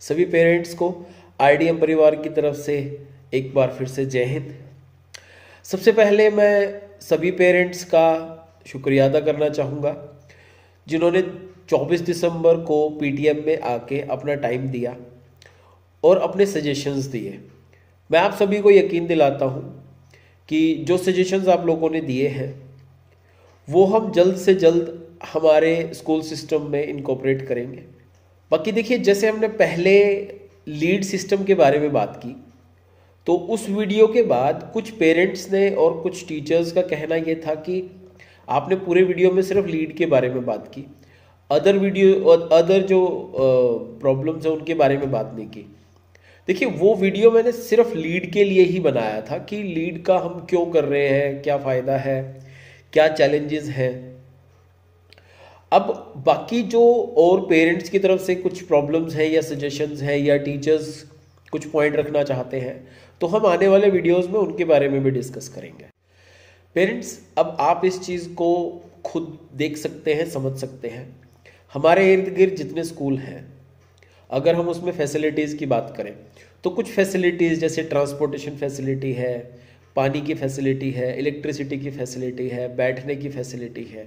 सभी पेरेंट्स को आरडीएम परिवार की तरफ से एक बार फिर से जय हिंद। सबसे पहले मैं सभी पेरेंट्स का शुक्रिया अदा करना चाहूँगा जिन्होंने 24 दिसंबर को पीटीएम में आके अपना टाइम दिया और अपने सजेशंस दिए। मैं आप सभी को यकीन दिलाता हूँ कि जो सजेशंस आप लोगों ने दिए हैं वो हम जल्द से जल्द हमारे स्कूल सिस्टम में इनकॉर्पोरेट करेंगे। बाकी देखिए, जैसे हमने पहले लीड सिस्टम के बारे में बात की, तो उस वीडियो के बाद कुछ पेरेंट्स ने और कुछ टीचर्स का कहना ये था कि आपने पूरे वीडियो में सिर्फ लीड के बारे में बात की, अदर जो प्रॉब्लम्स हैं उनके बारे में बात नहीं की। देखिए, वो वीडियो मैंने सिर्फ लीड के लिए ही बनाया था कि लीड का हम क्यों कर रहे हैं, क्या फ़ायदा है, क्या चैलेंजेस हैं। अब बाकी जो और पेरेंट्स की तरफ से कुछ प्रॉब्लम्स हैं या सजेशंस हैं या टीचर्स कुछ पॉइंट रखना चाहते हैं, तो हम आने वाले वीडियोस में उनके बारे में भी डिस्कस करेंगे। पेरेंट्स, अब आप इस चीज़ को खुद देख सकते हैं, समझ सकते हैं। हमारे इर्द गिर्द जितने स्कूल हैं, अगर हम उसमें फैसिलिटीज़ की बात करें तो कुछ फैसिलिटीज़ जैसे ट्रांसपोर्टेशन फैसिलिटी है, पानी की फैसिलिटी है, इलेक्ट्रिसिटी की फैसिलिटी है, बैठने की फैसिलिटी है।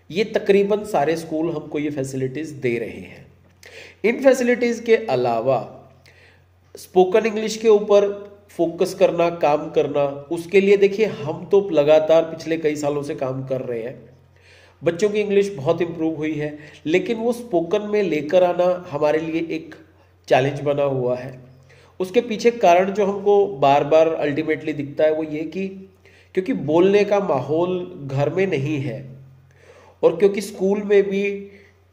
ये तकरीबन सारे स्कूल हमको ये फैसिलिटीज़ दे रहे हैं। इन फैसिलिटीज़ के अलावा स्पोकन इंग्लिश के ऊपर फोकस करना, काम करना, उसके लिए देखिए हम तो लगातार पिछले कई सालों से काम कर रहे हैं। बच्चों की इंग्लिश बहुत इम्प्रूव हुई है, लेकिन वो स्पोकन में लेकर आना हमारे लिए एक चैलेंज बना हुआ है। उसके पीछे कारण जो हमको बार बार अल्टीमेटली दिखता है वो ये कि क्योंकि बोलने का माहौल घर में नहीं है और क्योंकि स्कूल में भी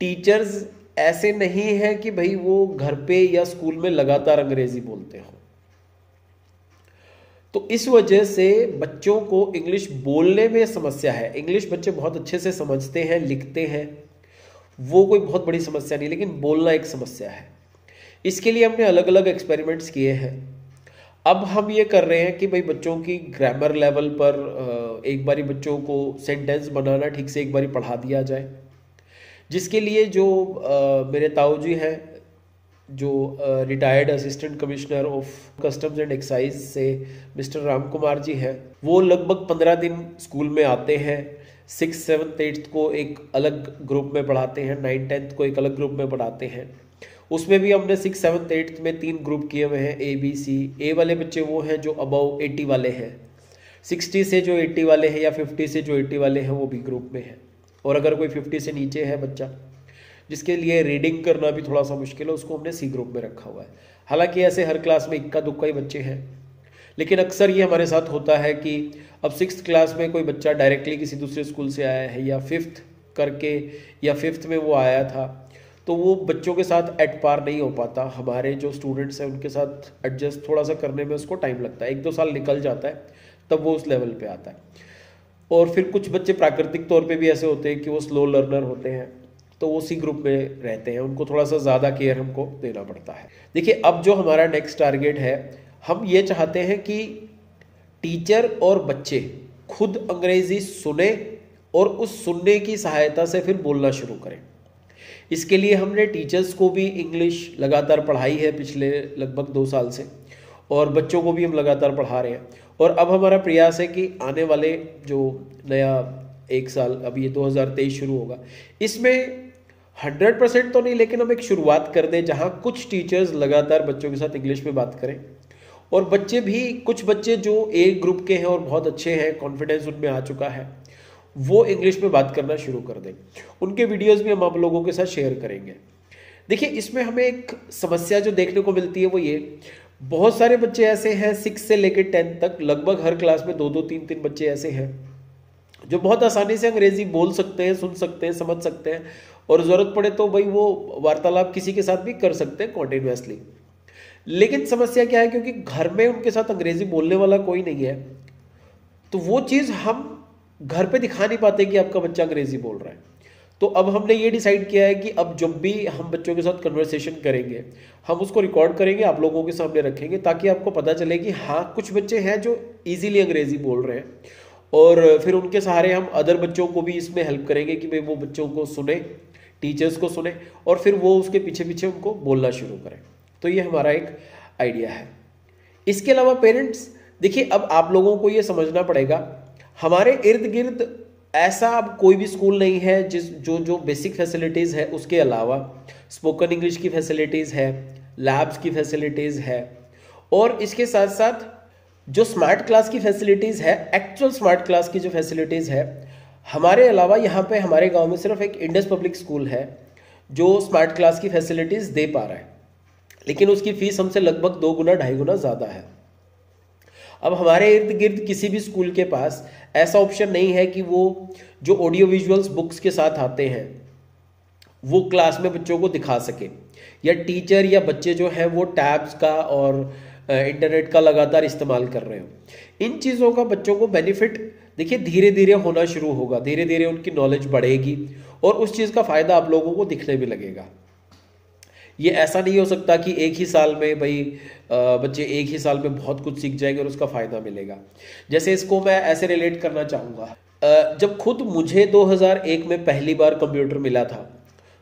टीचर्स ऐसे नहीं हैं कि भाई वो घर पे या स्कूल में लगातार अंग्रेजी बोलते हो। तो इस वजह से बच्चों को इंग्लिश बोलने में समस्या है। इंग्लिश बच्चे बहुत अच्छे से समझते हैं, लिखते हैं, वो कोई बहुत बड़ी समस्या नहीं, लेकिन बोलना एक समस्या है। इसके लिए हमने अलग अलग एक्सपेरिमेंट्स किए हैं। अब हम ये कर रहे हैं कि भाई बच्चों की ग्रामर लेवल पर एक बारी बच्चों को सेंटेंस बनाना ठीक से एक बारी पढ़ा दिया जाए, जिसके लिए जो मेरे ताऊ जी हैं, जो retired assistant commissioner of customs and excise से मिस्टर राम कुमार जी हैं, वो लगभग 15 दिन स्कूल में आते हैं। 6th 7th 8th को एक अलग ग्रुप में पढ़ाते हैं, 9th 10th को एक अलग ग्रुप में पढ़ाते हैं। उसमें भी हमने 6th 7th 8th में 3 ग्रुप किए हुए हैं, ABC। ए वाले बच्चे वो हैं जो अबव 80 वाले हैं, 60 से जो 80 वाले हैं या 50 से जो 80 वाले हैं वो भी ग्रुप में हैं। और अगर कोई 50 से नीचे है बच्चा जिसके लिए रीडिंग करना भी थोड़ा सा मुश्किल है, उसको हमने C ग्रुप में रखा हुआ है। हालांकि ऐसे हर क्लास में इक्का दुक्का ही बच्चे हैं, लेकिन अक्सर ये हमारे साथ होता है कि अब 6th क्लास में कोई बच्चा डायरेक्टली किसी दूसरे स्कूल से आया है या 5th करके या 5th में वो आया था, तो वो बच्चों के साथ एट पार नहीं हो पाता। हमारे जो स्टूडेंट्स हैं उनके साथ एडजस्ट थोड़ा सा करने में उसको टाइम लगता है, 1-2 साल निकल जाता है, तब वो उस लेवल पे आता है। और फिर कुछ बच्चे प्राकृतिक तौर पे भी ऐसे होते हैं कि वो स्लो लर्नर होते हैं, तो वो C ग्रुप में रहते हैं, उनको थोड़ा सा ज़्यादा केयर हमको देना पड़ता है। देखिए, अब जो हमारा नेक्स्ट टारगेट है, हम ये चाहते हैं कि टीचर और बच्चे खुद अंग्रेज़ी सुने और उस सुनने की सहायता से फिर बोलना शुरू करें। इसके लिए हमने टीचर्स को भी इंग्लिश लगातार पढ़ाई है पिछले लगभग 2 साल से, और बच्चों को भी हम लगातार पढ़ा रहे हैं। और अब हमारा प्रयास है कि आने वाले जो नया 1 साल, अब ये 2023 शुरू होगा, इसमें 100% तो नहीं, लेकिन हम एक शुरुआत कर दें जहाँ कुछ टीचर्स लगातार बच्चों के साथ इंग्लिश में बात करें और बच्चे भी, कुछ बच्चे जो A ग्रुप के हैं और बहुत अच्छे हैं, कॉन्फिडेंस उनमें आ चुका है, वो इंग्लिश में बात करना शुरू कर दें। उनके वीडियोस भी हम आप लोगों के साथ शेयर करेंगे। देखिए, इसमें हमें एक समस्या जो देखने को मिलती है वो ये, बहुत सारे बच्चे ऐसे हैं 6 से लेकर 10 तक, लगभग हर क्लास में 2-2 3-3 बच्चे ऐसे हैं जो बहुत आसानी से अंग्रेजी बोल सकते हैं, सुन सकते हैं, समझ सकते हैं, और ज़रूरत पड़े तो भाई वो वार्तालाप किसी के साथ भी कर सकते हैं कॉन्टिन्यूसली। लेकिन समस्या क्या है, क्योंकि घर में उनके साथ अंग्रेजी बोलने वाला कोई नहीं है, तो वो चीज़ हम घर पे दिखा नहीं पाते कि आपका बच्चा अंग्रेजी बोल रहा है। तो अब हमने ये डिसाइड किया है कि अब जब भी हम बच्चों के साथ कन्वर्सेशन करेंगे, हम उसको रिकॉर्ड करेंगे, आप लोगों के सामने रखेंगे, ताकि आपको पता चले कि हाँ, कुछ बच्चे हैं जो ईजिली अंग्रेजी बोल रहे हैं, और फिर उनके सहारे हम अदर बच्चों को भी इसमें हेल्प करेंगे कि भाई वो बच्चों को सुने, टीचर्स को सुने और फिर वो उसके पीछे पीछे उनको बोलना शुरू करें। तो ये हमारा एक आइडिया है। इसके अलावा पेरेंट्स देखिए, अब आप लोगों को ये समझना पड़ेगा, हमारे इर्द गिर्द ऐसा अब कोई भी स्कूल नहीं है जो बेसिक फैसिलिटीज़ है उसके अलावा स्पोकन इंग्लिश की फैसिलिटीज़ है, लैब्स की फैसिलिटीज़ है, और इसके साथ साथ जो स्मार्ट क्लास की फैसिलिटीज़ है, एक्चुअल स्मार्ट क्लास की जो फैसिलिटीज़ है, हमारे अलावा यहाँ पे हमारे गांव में सिर्फ एक इंडस पब्लिक स्कूल है जो स्मार्ट क्लास की फैसिलिटीज़ दे पा रहा है, लेकिन उसकी फ़ीस हमसे लगभग 2 गुना 2.5 गुना ज़्यादा है। अब हमारे इर्द गिर्द किसी भी स्कूल के पास ऐसा ऑप्शन नहीं है कि वो जो ऑडियो विजुअल्स बुक्स के साथ आते हैं वो क्लास में बच्चों को दिखा सके, या टीचर या बच्चे जो हैं वो टैब्स का और इंटरनेट का लगातार इस्तेमाल कर रहे हो। इन चीज़ों का बच्चों को बेनिफिट देखिए धीरे धीरे होना शुरू होगा, धीरे धीरे उनकी नॉलेज बढ़ेगी और उस चीज़ का फ़ायदा आप लोगों को दिखने भी लगेगा। ये ऐसा नहीं हो सकता कि एक ही साल में भाई बच्चे एक ही साल में बहुत कुछ सीख जाएंगे और उसका फ़ायदा मिलेगा। जैसे इसको मैं ऐसे रिलेट करना चाहूँगा, जब खुद मुझे 2001 में पहली बार कंप्यूटर मिला था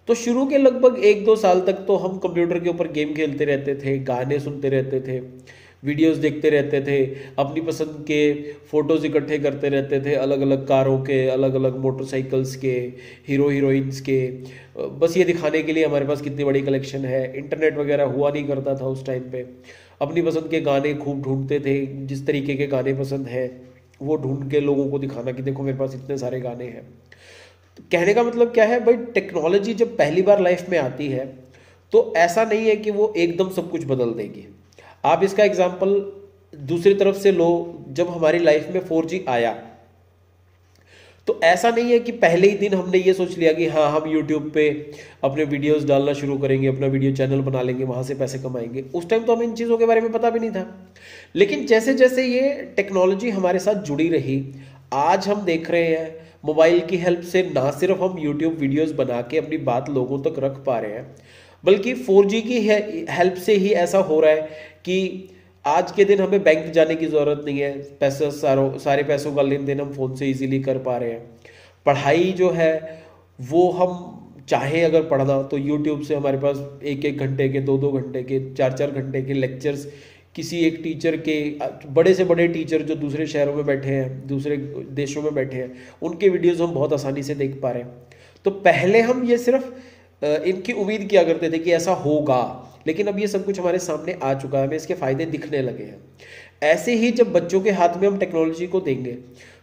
तो शुरू के लगभग 1-2 साल तक तो हम कंप्यूटर के ऊपर गेम खेलते रहते थे, गाने सुनते रहते थे, वीडियोस देखते रहते थे, अपनी पसंद के फ़ोटोज़ इकट्ठे करते रहते थे, अलग अलग कारों के, अलग अलग मोटरसाइकिल्स के, हीरो हीरोइंस के, बस ये दिखाने के लिए हमारे पास कितनी बड़ी कलेक्शन है। इंटरनेट वगैरह हुआ नहीं करता था उस टाइम पे। अपनी पसंद के गाने खूब ढूंढते थे, जिस तरीके के गाने पसंद हैं वो ढूंढ के लोगों को दिखाना कि देखो मेरे पास इतने सारे गाने हैं। तो कहने का मतलब क्या है भाई, टेक्नोलॉजी जब पहली बार लाइफ में आती है तो ऐसा नहीं है कि वो एकदम सब कुछ बदल देगी। आप इसका एग्जाम्पल दूसरी तरफ से लो, जब हमारी लाइफ में 4G आया तो ऐसा नहीं है कि पहले ही दिन हमने ये सोच लिया कि हाँ हम YouTube पे अपने वीडियोस डालना शुरू करेंगे, अपना वीडियो चैनल बना लेंगे, वहाँ से पैसे कमाएंगे। उस टाइम तो हमें इन चीज़ों के बारे में पता भी नहीं था। लेकिन जैसे जैसे ये टेक्नोलॉजी हमारे साथ जुड़ी रही, आज हम देख रहे हैं मोबाइल की हेल्प से ना सिर्फ हम YouTube वीडियोस बना के अपनी बात लोगों तक रख पा रहे हैं, बल्कि 4G की हेल्प से ही ऐसा हो रहा है कि आज के दिन हमें बैंक जाने की ज़रूरत नहीं है, पैसे सारे पैसों का लेन देन हम फ़ोन से इजीली कर पा रहे हैं। पढ़ाई जो है वो हम चाहे अगर पढ़ना तो YouTube से हमारे पास 1-1 घंटे के, 2-2 घंटे के, 4-4 घंटे के लेक्चर्स किसी एक टीचर के, बड़े से बड़े टीचर जो दूसरे शहरों में बैठे हैं, दूसरे देशों में बैठे हैं, उनके वीडियोस हम बहुत आसानी से देख पा रहे हैं। तो पहले हम ये सिर्फ इनकी उम्मीद किया करते थे कि ऐसा होगा, लेकिन अब ये सब कुछ हमारे सामने आ चुका है, हमें इसके फ़ायदे दिखने लगे हैं। ऐसे ही जब बच्चों के हाथ में हम टेक्नोलॉजी को देंगे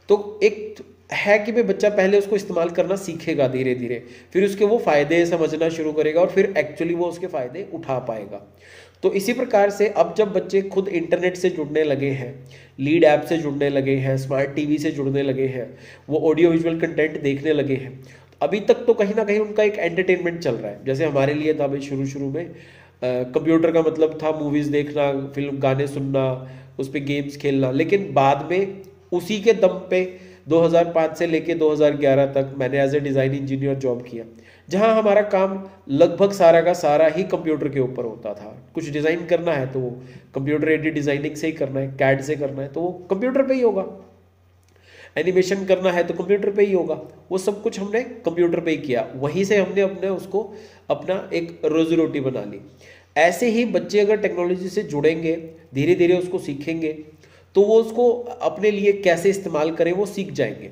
तो एक है कि भाई बच्चा पहले उसको इस्तेमाल करना सीखेगा धीरे धीरे, फिर उसके वो फ़ायदे समझना शुरू करेगा और फिर एक्चुअली वो उसके फ़ायदे उठा पाएगा। तो इसी प्रकार से अब जब बच्चे खुद इंटरनेट से जुड़ने लगे हैं, लीड ऐप से जुड़ने लगे हैं, स्मार्ट टीवी से जुड़ने लगे हैं, वो ऑडियो विजुअल कंटेंट देखने लगे हैं, अभी तक तो कहीं ना कहीं उनका एक एंटरटेनमेंट चल रहा है। जैसे हमारे लिए था भाई शुरू में कंप्यूटर का मतलब था मूवीज़ देखना, फिल्म गाने सुनना, उस पर गेम्स खेलना, लेकिन बाद में उसी के दम पे 2005 से लेके 2011 तक मैंने as a design engineer job किया, जहां हमारा काम लगभग सारा का सारा ही कंप्यूटर के ऊपर होता था। कुछ डिज़ाइन करना है तो वो कंप्यूटर एडेड डिज़ाइनिंग से ही करना है, कैड से करना है तो वो कंप्यूटर पे ही होगा, एनिमेशन करना है तो कंप्यूटर पे ही होगा, वो सब कुछ हमने कंप्यूटर पे ही किया। वहीं से हमने अपने उसको अपना एक रोजी रोटी बना ली। ऐसे ही बच्चे अगर टेक्नोलॉजी से जुड़ेंगे, धीरे धीरे उसको सीखेंगे, तो वो उसको अपने लिए कैसे इस्तेमाल करें वो सीख जाएंगे।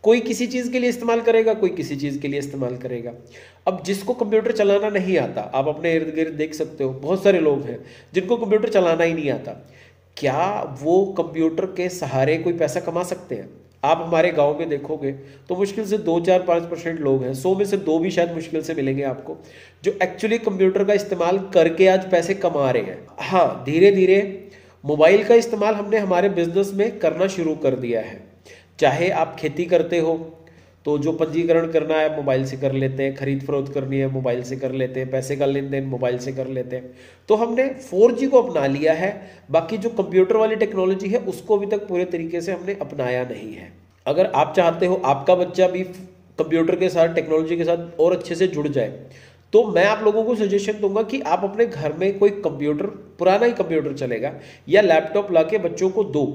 कोई किसी चीज़ के लिए इस्तेमाल करेगा, कोई किसी चीज़ के लिए इस्तेमाल करेगा। अब जिसको कंप्यूटर चलाना नहीं आता, आप अपने इर्द गिर्द देख सकते हो, बहुत सारे लोग हैं जिनको कंप्यूटर चलाना ही नहीं आता। क्या वो कंप्यूटर के सहारे कोई पैसा कमा सकते हैं? आप हमारे गांव में देखोगे तो मुश्किल से 2-4-5% लोग हैं, 100 में से 2 भी शायद मुश्किल से मिलेंगे आपको, जो एक्चुअली कंप्यूटर का इस्तेमाल करके आज पैसे कमा रहे हैं। हाँ, धीरे धीरे मोबाइल का इस्तेमाल हमने हमारे बिजनेस में करना शुरू कर दिया है। चाहे आप खेती करते हो तो जो पंजीकरण करना है मोबाइल से कर लेते हैं, खरीद फरोख्त करनी है मोबाइल से कर लेते हैं, पैसे का लेन देन मोबाइल से कर लेते हैं। तो हमने 4G को अपना लिया है, बाकी जो कंप्यूटर वाली टेक्नोलॉजी है उसको अभी तक पूरे तरीके से हमने अपनाया नहीं है। अगर आप चाहते हो आपका बच्चा भी कंप्यूटर के साथ, टेक्नोलॉजी के साथ और अच्छे से जुड़ जाए, तो मैं आप लोगों को सजेशन दूंगा कि आप अपने घर में कोई कंप्यूटर, पुराना ही कंप्यूटर चलेगा, या लैपटॉप ला के बच्चों को दो।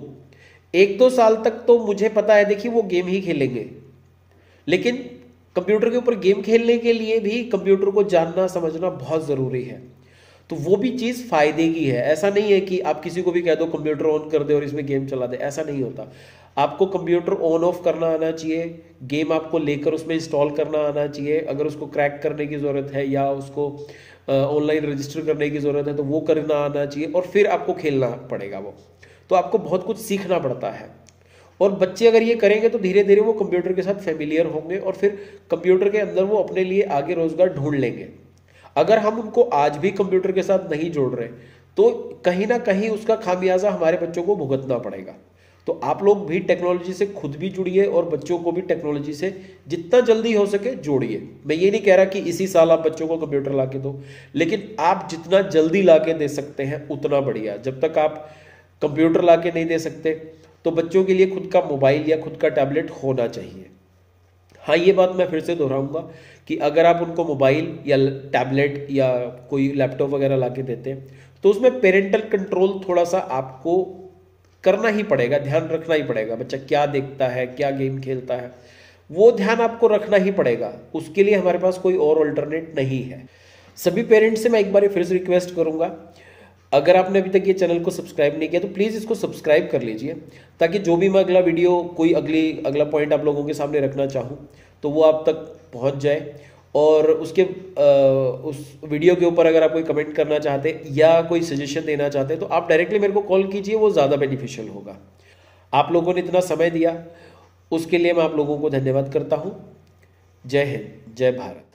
1-2 साल तक तो मुझे पता है देखिए वो गेम ही खेलेंगे, लेकिन कंप्यूटर के ऊपर गेम खेलने के लिए भी कंप्यूटर को जानना समझना बहुत ज़रूरी है। तो वो भी चीज़ फायदे की है। ऐसा नहीं है कि आप किसी को भी कह दो कंप्यूटर ऑन कर दे और इसमें गेम चला दे, ऐसा नहीं होता। आपको कंप्यूटर ऑन ऑफ करना आना चाहिए, गेम आपको लेकर उसमें इंस्टॉल करना आना चाहिए। अगर उसको क्रैक करने की ज़रूरत है या उसको ऑनलाइन रजिस्टर करने की ज़रूरत है तो वो करना आना चाहिए, और फिर आपको खेलना पड़ेगा वो। तो आपको बहुत कुछ सीखना पड़ता है। और बच्चे अगर ये करेंगे तो धीरे धीरे वो कंप्यूटर के साथ फेमिलियर होंगे और फिर कंप्यूटर के अंदर वो अपने लिए आगे रोजगार ढूंढ लेंगे। अगर हम उनको आज भी कंप्यूटर के साथ नहीं जोड़ रहे तो कहीं ना कहीं उसका खामियाजा हमारे बच्चों को भुगतना पड़ेगा। तो आप लोग भी टेक्नोलॉजी से खुद भी जुड़िए और बच्चों को भी टेक्नोलॉजी से जितना जल्दी हो सके जोड़िए। मैं ये नहीं कह रहा कि इसी साल आप बच्चों को कंप्यूटर ला के दो, लेकिन आप जितना जल्दी ला के दे सकते हैं उतना बढ़िया। जब तक आप कंप्यूटर ला के नहीं दे सकते तो बच्चों के लिए खुद का मोबाइल या खुद का टैबलेट होना चाहिए। हाँ, ये बात मैं फिर से दोहराऊंगा कि अगर आप उनको मोबाइल या टैबलेट या कोई लैपटॉप वगैरह ला के देते हैं तो उसमें पेरेंटल कंट्रोल थोड़ा सा आपको करना ही पड़ेगा, ध्यान रखना ही पड़ेगा। बच्चा क्या देखता है, क्या गेम खेलता है, वो ध्यान आपको रखना ही पड़ेगा। उसके लिए हमारे पास कोई और अल्टरनेट नहीं है। सभी पेरेंट्स से मैं एक बार फिर से रिक्वेस्ट करूंगा, अगर आपने अभी तक ये चैनल को सब्सक्राइब नहीं किया तो प्लीज़ इसको सब्सक्राइब कर लीजिए, ताकि जो भी मैं अगला वीडियो कोई अगला पॉइंट आप लोगों के सामने रखना चाहूँ तो वो आप तक पहुँच जाए। और उस वीडियो के ऊपर अगर आप कोई कमेंट करना चाहते या कोई सजेशन देना चाहते हैं तो आप डायरेक्टली मेरे को कॉल कीजिए, वो ज़्यादा बेनिफिशियल होगा। आप लोगों ने इतना समय दिया उसके लिए मैं आप लोगों को धन्यवाद करता हूँ। जय हिंद, जय भारत।